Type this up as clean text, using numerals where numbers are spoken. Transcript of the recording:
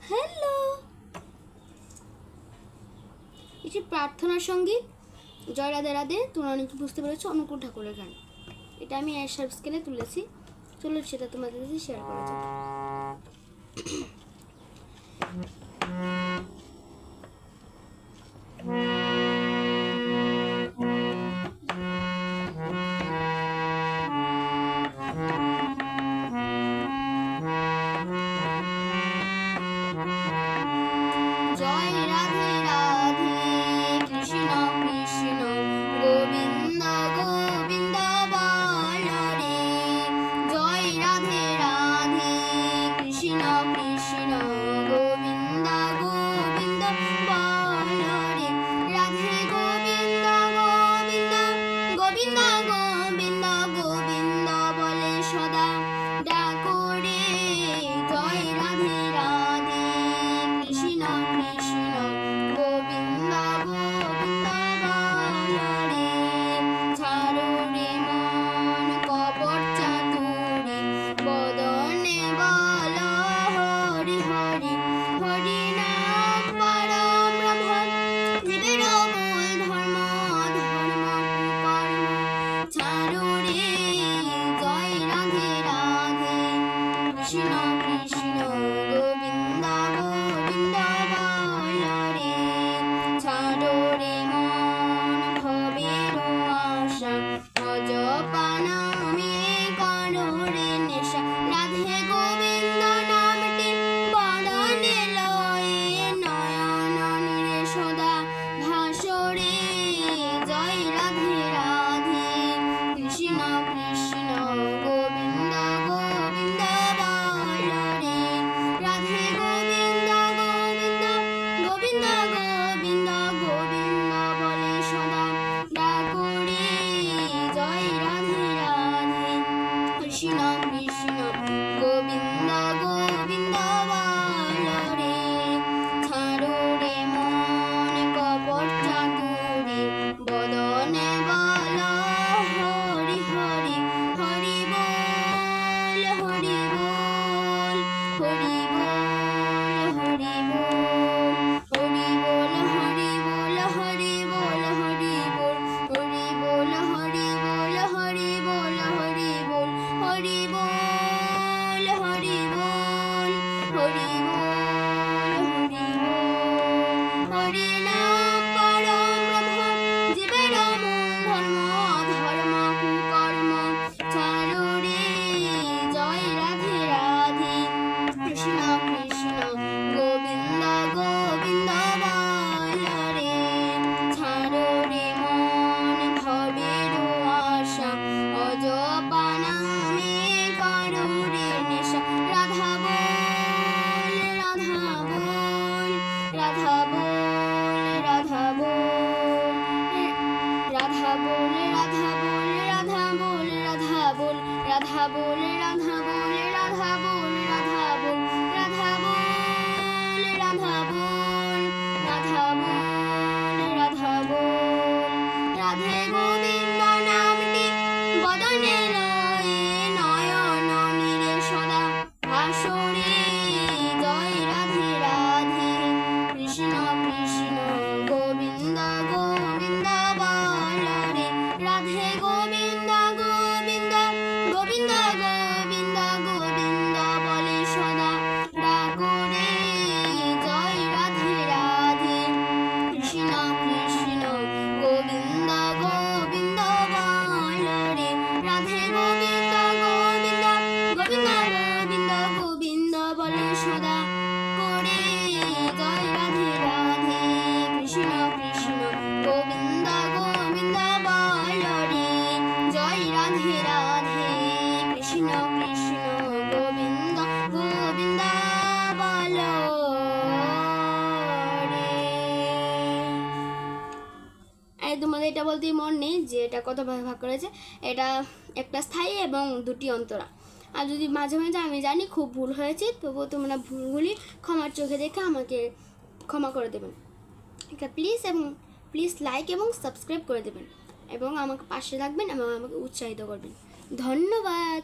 Hello, এটি প্রার্থনা সঙ্গীত জয় রাধে রাধে। তোমরা অনেকে বুঝতে পেরেছো অনুকূল ঠাকুরের গান। এটা আমি এর স্কেলে তুলেছি। চলো সেটা তোমাদের সাথে শেয়ার করা যাক। তোমাদের এটা বলতেই মন নেই যে এটা কত ভাগ করেছে। এটা একটা স্থায়ী এবং দুটি অন্তরা। আর যদি মাঝে মাঝে আমি জানি খুব ভুল হয়েছে, তবুও তোমরা ভুলগুলি ক্ষমার চোখে দেখে আমাকে ক্ষমা করে দেবেন। এটা প্লিজ লাইক এবং সাবস্ক্রাইব করে দেবেন এবং আমাকে পাশে রাখবেন এবং আমাকে উৎসাহিত করবেন। ধন্যবাদ।